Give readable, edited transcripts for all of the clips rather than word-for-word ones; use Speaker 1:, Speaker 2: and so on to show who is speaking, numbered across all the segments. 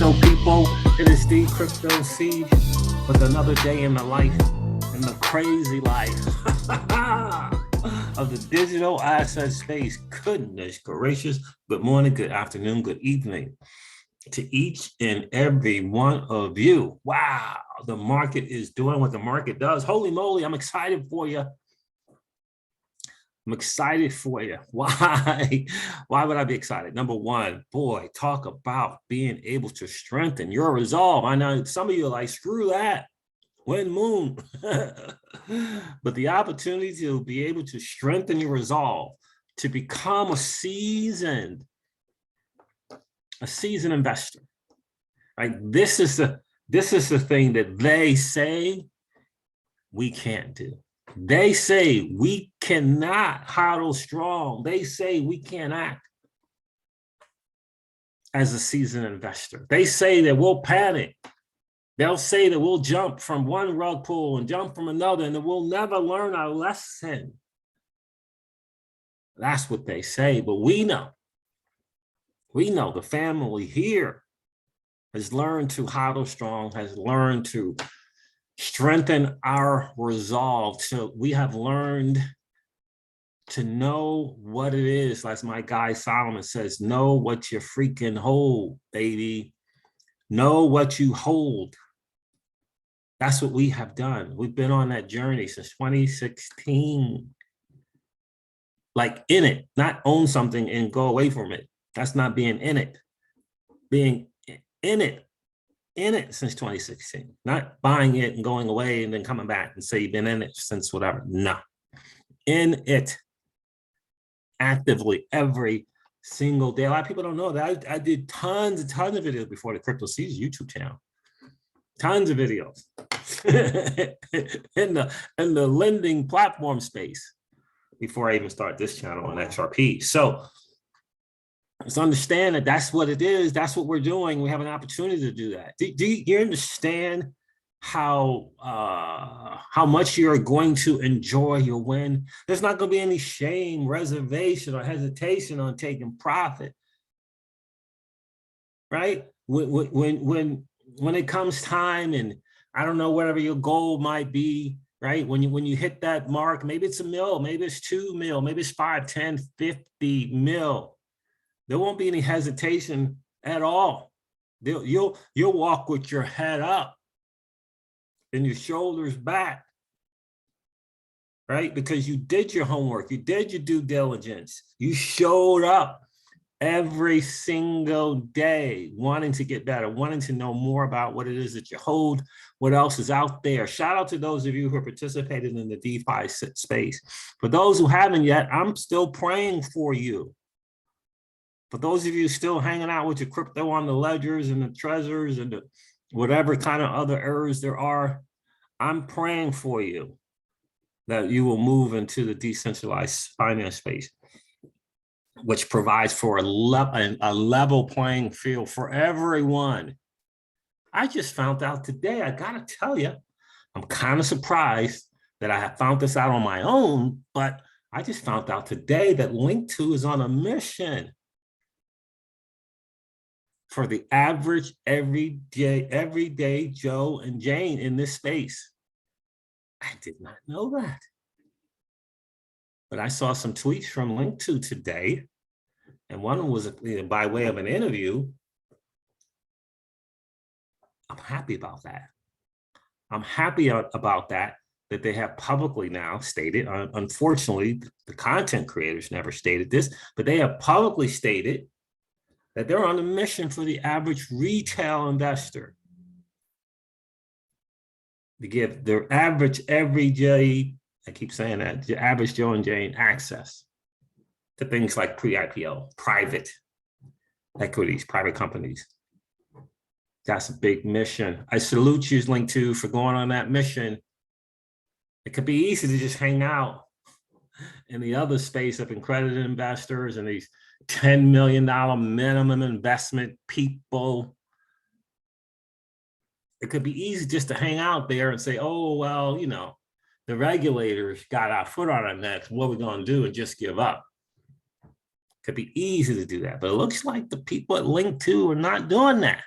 Speaker 1: crypto people? It is the Crypto Siege with another day in the life, in the crazy life of the digital asset space. Goodness gracious. Good morning, good afternoon, good evening to each and every one of you. Wow, the market is doing what the market does. Holy moly, I'm excited for you. I'm excited for you. Why? Why would I be excited? Number one, boy, talk about being able to strengthen your resolve. I know some of you are like, screw that, wind, moon. But the opportunity to be able to strengthen your resolve, to become a seasoned investor. Right? This is the thing that they say we can't do. They say we cannot hodl strong. They say we can't act as a seasoned investor. They say that we'll panic. They'll say that we'll jump from one rug pull and jump from another, and that we'll never learn our lesson. That's what they say, but we know the family here has learned to hodl strong, has learned to strengthen our resolve. So we have learned to know what it is. As my guy Solomon says, know what you freaking hold, baby. Know what you hold. That's what we have done. We've been on that journey since 2016. Like in it, not own something and go away from it. That's not being in it. Being in it since 2016, not buying it and going away and then coming back and say you've been in it since whatever. No, in it actively every single day. A lot of people don't know that I did tons of videos before the Crypto Siege YouTube channel. Tons of videos in the lending platform space before I even start this channel on XRP. So let's understand that that's what it is. That's what we're doing. We have an opportunity to do that. Do you understand how much you're going to enjoy your win? There's not going to be any shame, reservation, or hesitation on taking profit, right? When it comes time, and I don't know, whatever your goal might be, right? When you hit that mark, maybe it's $1 million, maybe it's $2 million, maybe it's 5, 10, 50 mil. There won't be any hesitation at all. You'll walk with your head up and your shoulders back, right? Because you did your homework, you did your due diligence, you showed up every single day wanting to get better, wanting to know more about what it is that you hold, what else is out there. Shout out to those of you who are participating in the DeFi space. For those who haven't yet, I'm still praying for you. For those of you still hanging out with your crypto on the ledgers and the treasures and the whatever kind of other errors there are, I'm praying for you that you will move into the decentralized finance space, which provides for a level playing field for everyone. I just found out today, I gotta tell you, I'm kind of surprised that I have found this out on my own, but I just found out today that Link2 is on a mission for the average everyday Joe and Jane in this space. I did not know that. But I saw some tweets from Link2 today, and one was by way of an interview. I'm happy about that. I'm happy about that they have publicly now stated. Unfortunately, the content creators never stated this, but they have publicly stated that they're on a mission for the average retail investor to give their average everyday, I keep saying that, the average Joe and Jane access to things like pre-IPO, private equities, private companies. That's a big mission. I salute you, Link2, for going on that mission. It could be easy to just hang out in the other space of accredited investors and these $10 million minimum investment people. It could be easy just to hang out there and say, oh, well, you know, the regulators got our foot on our necks. What are we going to do? And just give up. It could be easy to do that. But it looks like the people at Link2 are not doing that.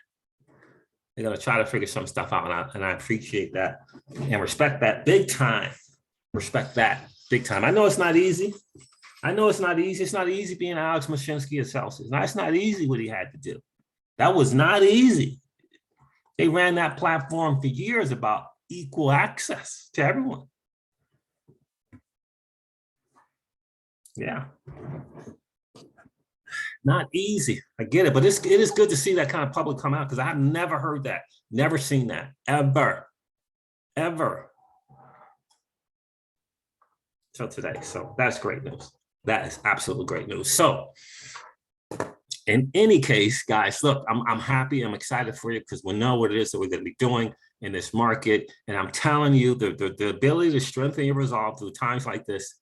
Speaker 1: They're going to try to figure some stuff out, and I appreciate that and respect that big time. Respect that big time. I know it's not easy. I know it's not easy. It's not easy being Alex Mashinsky at Celsius. Now, it's not easy what he had to do. That was not easy. They ran that platform for years about equal access to everyone. Yeah. Not easy. I get it, but it is good to see that kind of public come out, because I've never heard that, never seen that, ever. Till today. So that's great news. That is absolutely great news. So in any case, guys, look, I'm happy. I'm excited for you, because we know what it is that we're going to be doing in this market. And I'm telling you, the ability to strengthen your resolve through times like this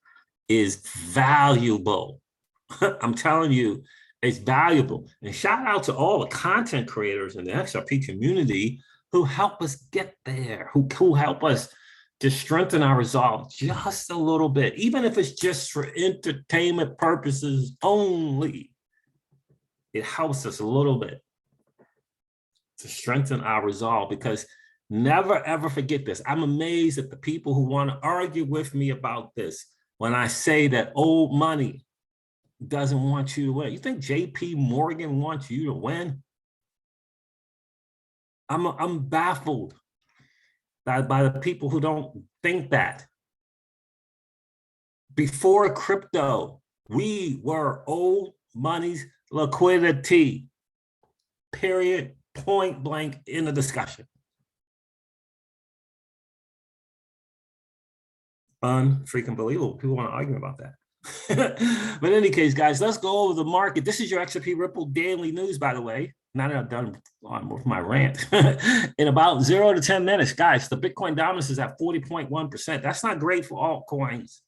Speaker 1: is valuable. I'm telling you, it's valuable. And shout out to all the content creators in the XRP community who help us get there, who help us to strengthen our resolve just a little bit, even if it's just for entertainment purposes only. It helps us a little bit to strengthen our resolve, because never, ever forget this. I'm amazed at the people who want to argue with me about this when I say that old money doesn't want you to win. You think JP Morgan wants you to win? I'm baffled by the people who don't think that. Before crypto, we were old money's liquidity. Period. Point blank in the discussion. Unfreaking believable. People want to argue about that. But in any case, guys, let's go over the market. This is your XRP Ripple daily news, by the way. Now that I'm done with my rant. In about 0 to 10 minutes, guys, the Bitcoin dominance is at 40.1%. That's not great for altcoins.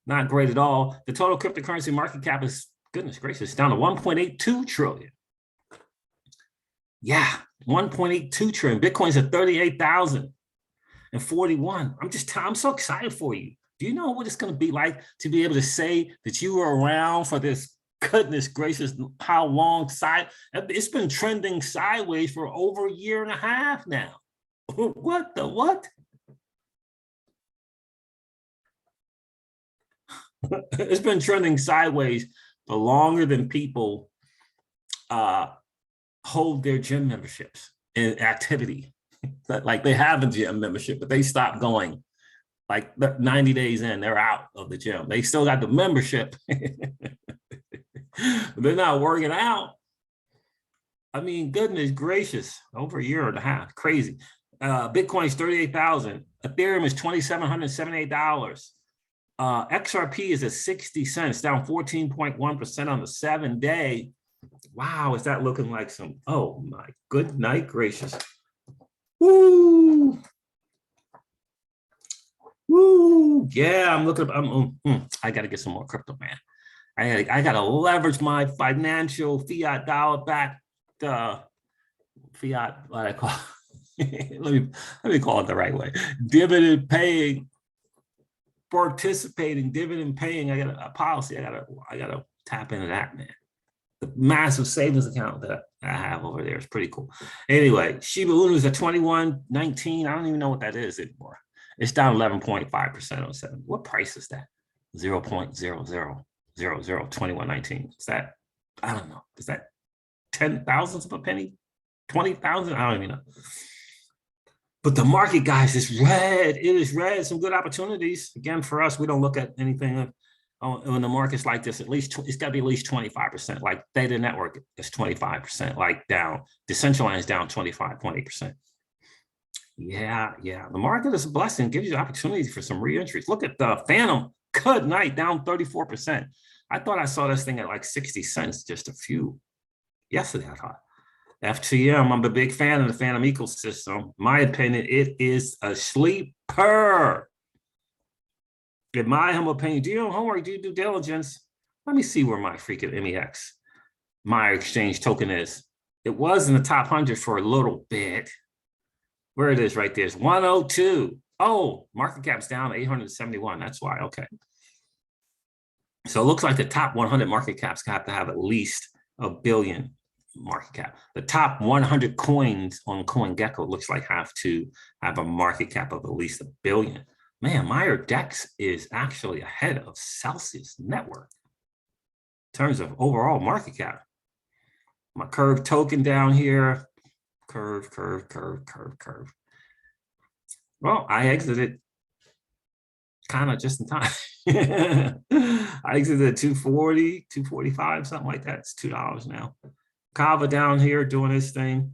Speaker 1: Not great at all. The total cryptocurrency market cap is, goodness gracious, down to 1.82 trillion. Yeah, 1.82 trillion. Bitcoin's at 38,041. I'm so excited for you. Do you know what it's going to be like to be able to say that you were around for this, goodness gracious, how long side? It's been trending sideways for over a year and a half now. What the what? It's been trending sideways for longer than people hold their gym memberships in activity. Like they have a gym membership, but they stopped going. Like 90 days in, they're out of the gym. They still got the membership. They're not working out. I mean, goodness gracious, over a year and a half, crazy. Bitcoin's 38,000. Ethereum is $2,778. XRP is at 60 cents, down 14.1% on the 7-day. Wow, is that looking like some, oh my good night gracious. Woo! Woo! Yeah, I'm looking up. I got to get some more crypto, man. I got to leverage my financial fiat dollar back. Fiat, what I call let me call it the right way. Dividend paying, participating, dividend paying. I got a policy. I gotta tap into that, man. The massive savings account that I have over there is pretty cool. Anyway, Shiba Inu is at 21.19. I don't even know what that is anymore. It's down 11.5% on 7. What price is that? 0.00002119. Is that, I don't know. Is that 10 thousandths of a penny? 20,000? I don't even know. But the market, guys, is red. It is red. Some good opportunities. Again, for us, we don't look at anything when the market's like this. At least it's got to be at least 25%. Like Theta Network is 25%. Like down. Decentraland is down 25.8%. Yeah. The market is a blessing. Gives you opportunities for some re-entries. Look at the Phantom. Good night, down 34%. I thought I saw this thing at like 60 cents just a few yesterday, I thought. FTM, I'm a big fan of the Phantom ecosystem. My opinion, it is a sleeper. In my humble opinion, do you know homework? Do you do diligence? Let me see where my freaking MEX, my exchange token is. It was in the top 100 for a little bit. Where it is right there is 102. Oh, market cap's down 871. That's why. Okay. So it looks like the top 100 market caps have to have at least $1 billion market cap. The top 100 coins on CoinGecko looks like have to have a market cap of at least $1 billion. Man, Meyer Dex is actually ahead of Celsius Network in terms of overall market cap. My curve token down here, curve. Well, I exited kind of just in time. I exited at 240, 245, something like that. It's $2 now. Kava down here doing his thing.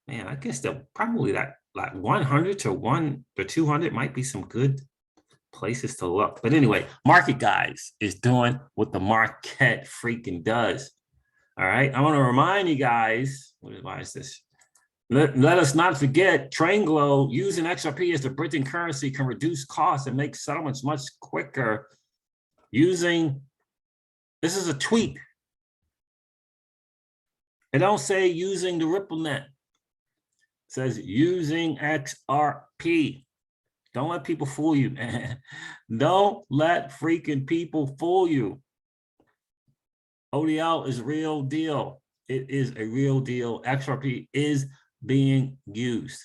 Speaker 1: Man, I guess that probably that like 100 to 200 might be some good places to look. But anyway, market guys is doing what the market freaking does. All right. I want to remind you guys, why is this? Let us not forget, TrainGlow using XRP as the bridging currency can reduce costs and make settlements much quicker using, this is a tweet. It don't say using the RippleNet. It says using XRP. Don't let people fool you, man. Don't let freaking people fool you. ODL is real deal. It is a real deal. XRP is being used.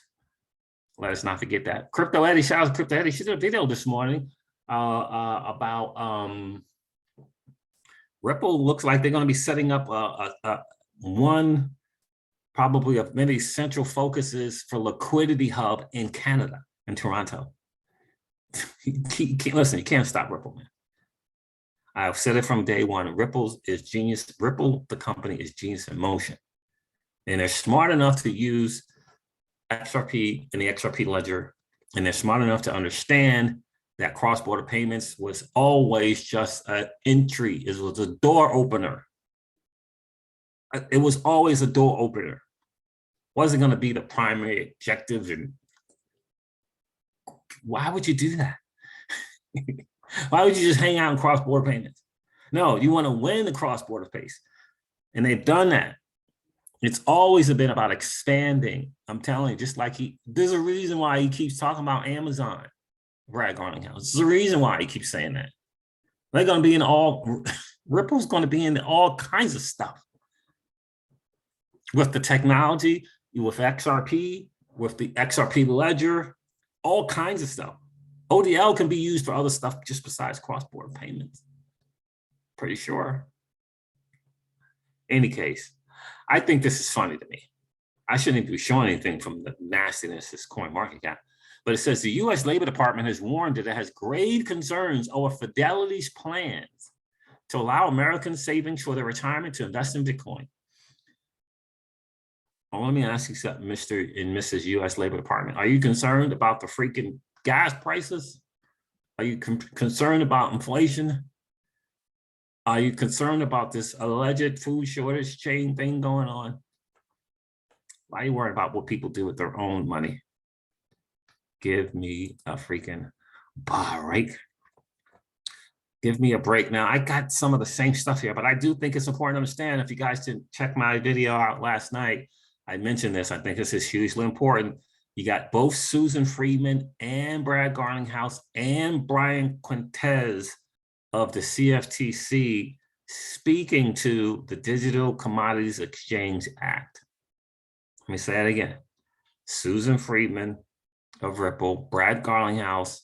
Speaker 1: Let us not forget that. Crypto Eddie, shout out to Crypto Eddie. She did a video this morning about Ripple. Looks like they're going to be setting up one probably of many central focuses for liquidity hub in Canada, in Toronto. Listen, you can't stop Ripple, man. I've said it from day one. Ripple is genius. Ripple, the company, is genius in motion. And they're smart enough to use XRP and the XRP ledger. And they're smart enough to understand that cross-border payments was always just an entry. It was a door opener. It was always a door opener. Wasn't going to be the primary objective. And why would you do that? Why would you just hang out in cross-border payments? No, you want to win the cross-border space. And they've done that. It's always been about expanding. I'm telling you, just like there's a reason why he keeps talking about Amazon, Brad Garlinghouse. There's a reason why he keeps saying that. They're going to be in Ripple's going to be in all kinds of stuff. With the technology, with XRP, with the XRP ledger, all kinds of stuff. ODL can be used for other stuff just besides cross-border payments. Pretty sure. Any case, I think this is funny to me. I shouldn't be showing anything from the nastiness this coin market cap, but it says the U.S. Labor Department has warned that it has grave concerns over Fidelity's plans to allow Americans savings for their retirement to invest in Bitcoin. Well, let me ask you something, Mr. and Mrs. U.S. Labor Department. Are you concerned about the freaking gas prices? Are you concerned about inflation? Are you concerned about this alleged food shortage chain thing going on? Why are you worried about what people do with their own money? Give me a freaking break. Give me a break. Now, I got some of the same stuff here, but I do think it's important to understand. If you guys didn't check my video out last night, I mentioned this. I think this is hugely important. You got both Susan Friedman and Brad Garlinghouse and Brian Quintez of the CFTC speaking to the Digital Commodities Exchange Act. Let me say that again. Susan Friedman of Ripple, Brad Garlinghouse,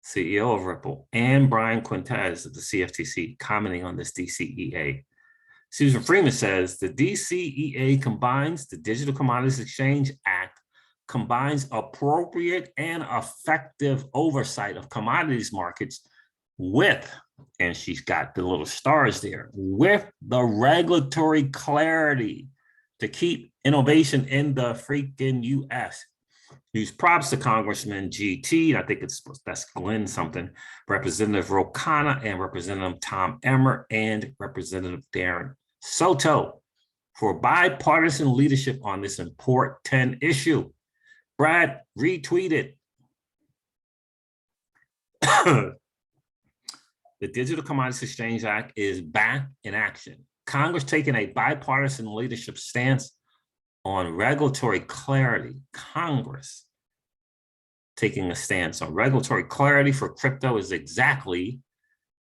Speaker 1: CEO of Ripple, and Brian Quintez of the CFTC commenting on this DCEA. Susan Friedman says the DCEA combines the Digital Commodities Exchange Act, combines appropriate and effective oversight of commodities markets with, and she's got the little stars there, with the regulatory clarity to keep innovation in the freaking US. Use props to Congressman GT, I think that's Glenn something, Representative Rokana and Representative Tom Emmer and Representative Darren Soto for bipartisan leadership on this important issue. Brad retweeted. The Digital Commodities Exchange Act is back in action. Congress taking a bipartisan leadership stance on regulatory clarity. Congress taking a stance on regulatory clarity for crypto is exactly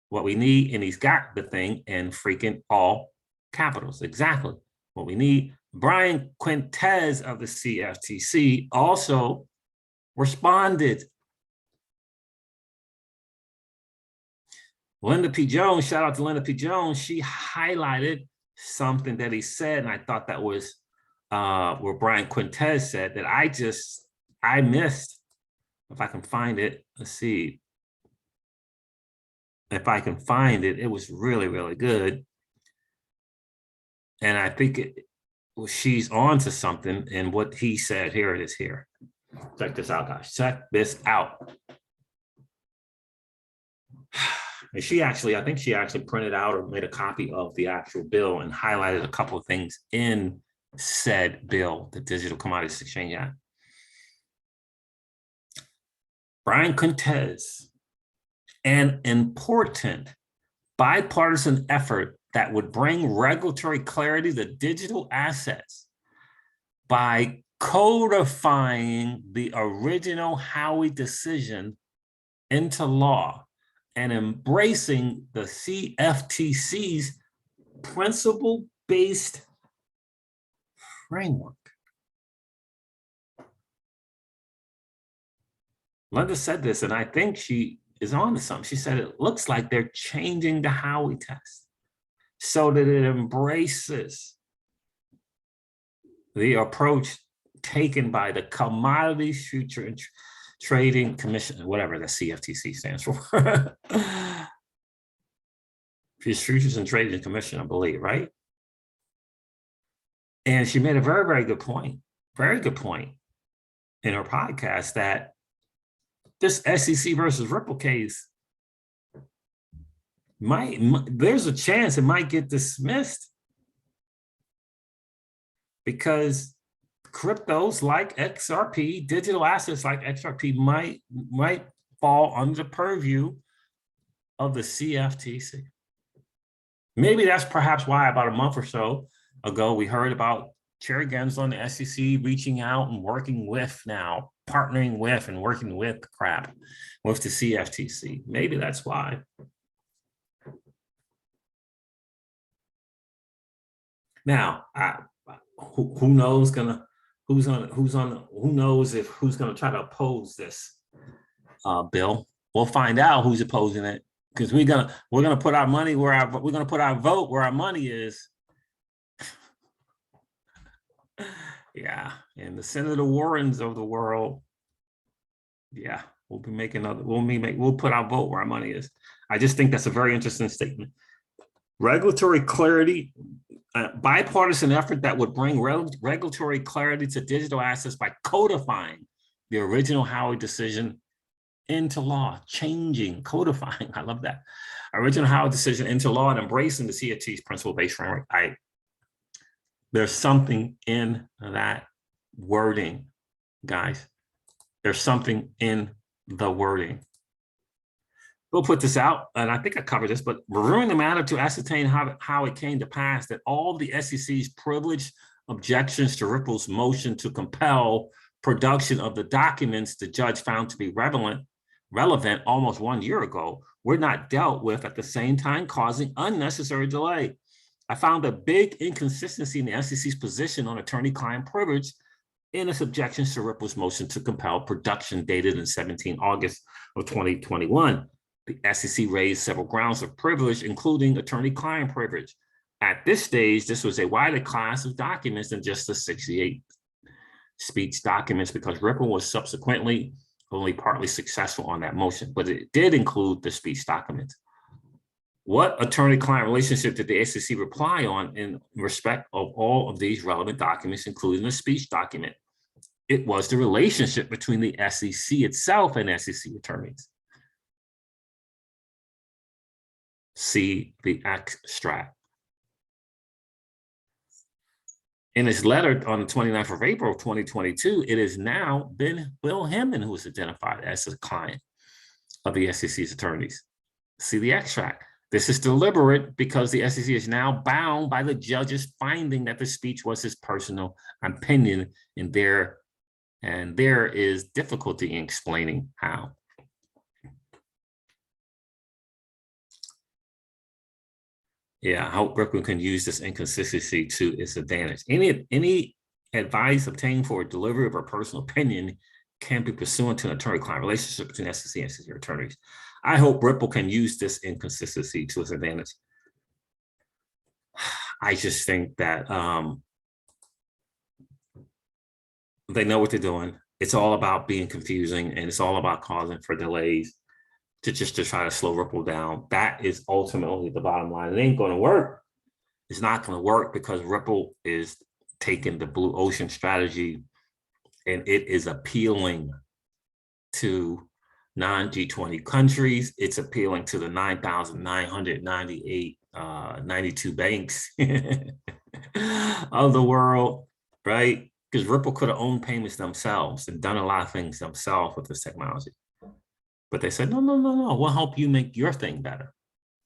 Speaker 1: what we need, and he's got the thing in freaking all capitals. Exactly. what we need. Brian Quintez of the CFTC also responded. Linda P. Jones, shout out to Linda P. Jones. She highlighted something that he said, and I thought that was where Brian Quintez said that I missed. If I can find it, let's see. If I can find it, it was really, really good. And I think she's on to something in what he said. Here it is here. Check this out, guys. Check this out. And she actually, I think she actually printed out or made a copy of the actual bill and highlighted a couple of things in said bill, the Digital Commodities Exchange Act. Brian Quintez, an important bipartisan effort that would bring regulatory clarity to digital assets by codifying the original Howey decision into law and embracing the CFTC's principle-based framework. Linda said this, and I think she is on to something. She said it looks like they're changing the Howey test so that it embraces the approach taken by the Commodities Future Trading Commission, whatever the CFTC stands for. Futures and Trading Commission, I believe, right? And she made a very, very good point in her podcast that this SEC versus Ripple case there's a chance it might get dismissed because cryptos like XRP, digital assets like XRP might fall under the purview of the CFTC. Maybe that's perhaps why about a month or so ago, we heard about Chair Gensler, the SEC reaching out and working with now, partnering with and working with with the CFTC. Maybe that's why. Now, who knows who's gonna try to oppose this bill? We'll find out who's opposing it because we're gonna put our money where we're gonna put our vote where our money is. Yeah, and the Senator Warrens of the world. Yeah, we'll be making we'll put our vote where our money is. I just think that's a very interesting statement. Regulatory clarity, bipartisan effort that would bring regulatory clarity to digital assets by codifying the original Howey decision into law, codifying. I love that. Original Howey decision into law and embracing the CFTC's principle-based framework. There's something in that wording, guys. There's something in the wording. We'll put this out, and I think I covered this, but reviewing the matter to ascertain how it came to pass that all the SEC's privileged objections to Ripple's motion to compel production of the documents the judge found to be relevant almost 1 year ago were not dealt with at the same time, causing unnecessary delay. I found a big inconsistency in the SEC's position on attorney-client privilege in its objections to Ripple's motion to compel production dated in 17 August of 2021. The SEC raised several grounds of privilege, including attorney-client privilege. At this stage, this was a wider class of documents than just the 68 speech documents because Ripple was subsequently only partly successful on that motion, but it did include the speech documents. What attorney-client relationship did the SEC reply on in respect of all of these relevant documents, including the speech document? It was the relationship between the SEC itself and SEC attorneys. See the extract. In his letter on the 29th of April, 2022, it has now been Bill Hinman who is identified as a client of the SEC's attorneys. See the extract. This is deliberate because the SEC is now bound by the judge's finding that the speech was his personal opinion, and there is difficulty in explaining how. Yeah, I hope Ripple can use this inconsistency to its advantage. Any advice obtained for delivery of a personal opinion can be pursuant to an attorney-client relationship between SEC and SEC attorneys. I hope Ripple can use this inconsistency to its advantage. I just think that they know what they're doing. It's all about being confusing, and it's all about causing for delays to try to slow Ripple down. That is ultimately the bottom line. It ain't going to work. It's not going to work because Ripple is taking the blue ocean strategy, and it is appealing to non-G20 countries. It's appealing to the 9,998 92 banks of the world, right? Because Ripple could have owned payments themselves and done a lot of things themselves with this technology. But they said, no, we'll help you make your thing better.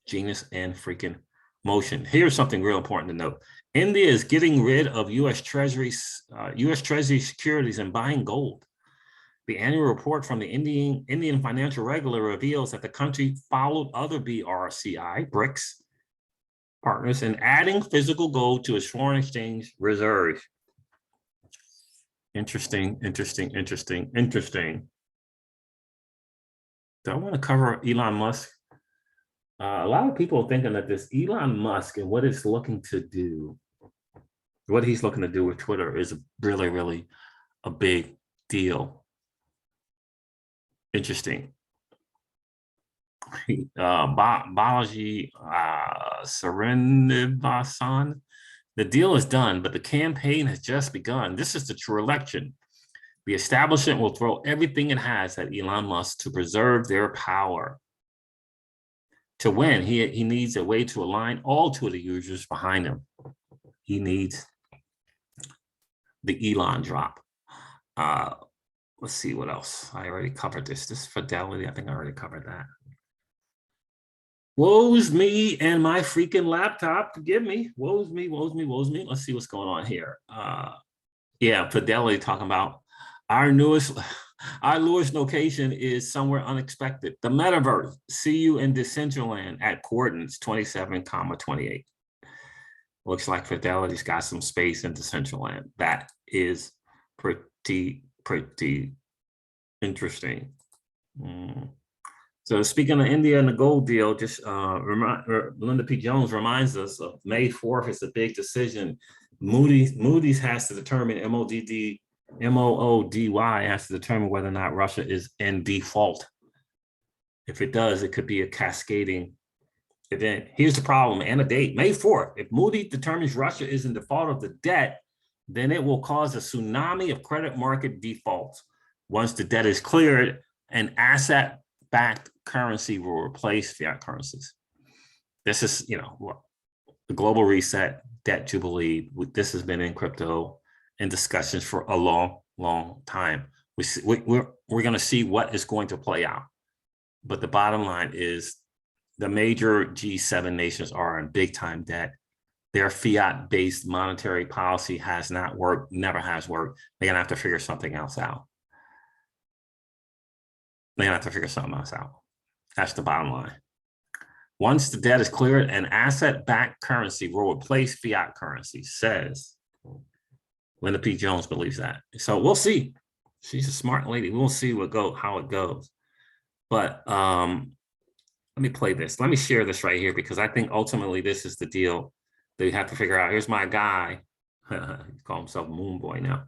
Speaker 1: Genius and freaking motion. Here's something real important to note. India is getting rid of U.S. Treasury securities and buying gold. The annual report from the Indian financial regulator reveals that the country followed other BRCI, partners in adding physical gold to its foreign exchange reserves. Interesting. Do I want to cover Elon Musk? A lot of people are thinking that this Elon Musk and what he's looking to do with Twitter is really, really a big deal. Interesting. Balaji Srinivasan. The deal is done, but the campaign has just begun. This is the true election. The establishment will throw everything it has at Elon Musk to preserve their power. To win, he needs a way to align all Twitter users behind him. He needs the Elon drop. Let's see what else. I already covered this. This Fidelity, I think I already covered that. Woe's me and my freaking laptop. Forgive me. Woe's me. Let's see what's going on here. Yeah, Fidelity talking about our newest location is somewhere unexpected. The metaverse. See you in Decentraland at coordinates 27,28. Looks like Fidelity's got some space in Decentraland. That is pretty interesting. So speaking of India and the gold deal, just Linda P. Jones reminds us of May 4th is a big decision. Moody's has to determine, MOODY has to determine whether or not Russia is in default. If it does, it could be a cascading event. Here's the problem and a date, May 4th. If Moody's determines Russia is in default of the debt, then it will cause a tsunami of credit market defaults. Once the debt is cleared, an asset-backed currency will replace fiat currencies. This is, the global reset, debt jubilee. This has been in crypto in discussions for a long time. We're going to see what is going to play out. But the bottom line is the major G7 nations are in big time debt. Their fiat-based monetary policy has not worked, never has worked. They're going to have to figure something else out. That's the bottom line. Once the debt is cleared, an asset-backed currency will replace fiat currency, says Linda P. Jones believes that. So we'll see. She's a smart lady. We'll see how it goes. But let me play this. Let me share this right here because I think ultimately this is the deal that you have to figure out. Here's my guy. He calls himself Moon Boy now.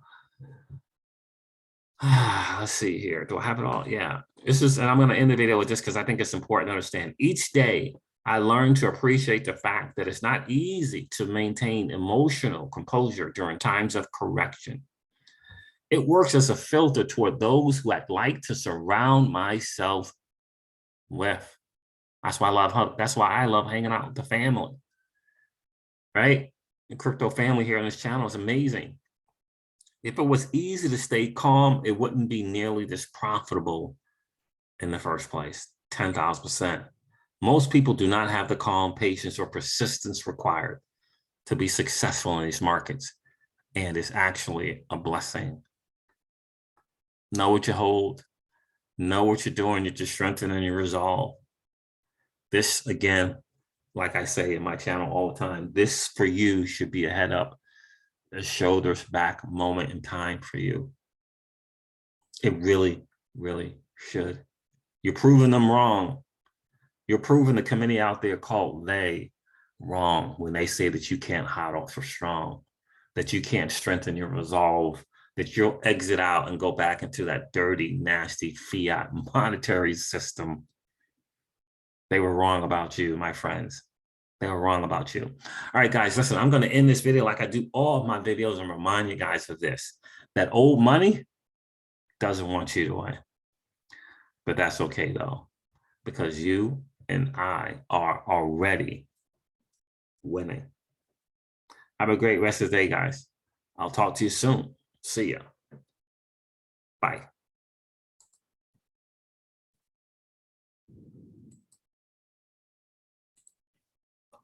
Speaker 1: Let's see here. Do I have it all? Yeah. And I'm going to end the video with this because I think it's important to understand. Each day, I learn to appreciate the fact that it's not easy to maintain emotional composure during times of correction. It works as a filter toward those who I'd like to surround myself with. That's why I love hanging out with the family, right? The crypto family here on this channel is amazing. If it was easy to stay calm, it wouldn't be nearly this profitable in the first place, 10,000%. Most people do not have the calm, patience, or persistence required to be successful in these markets. And it's actually a blessing. Know what you hold. Know what you're doing. You're just strengthening your resolve. This, again, like I say in my channel all the time, this for you should be a head up, a shoulders back moment in time for you. It really, really should. You're proving them wrong. You're proving the committee out there called they wrong when they say that you can't huddle for strong, that you can't strengthen your resolve, that you'll exit out and go back into that dirty, nasty fiat monetary system. They were wrong about you, my friends. They were wrong about you. All right, guys, listen, I'm going to end this video like I do all of my videos and remind you guys of this, that old money doesn't want you to win. But that's okay, though, because you and I are already winning. Have a great rest of the day, guys. I'll talk to you soon. See ya. Bye.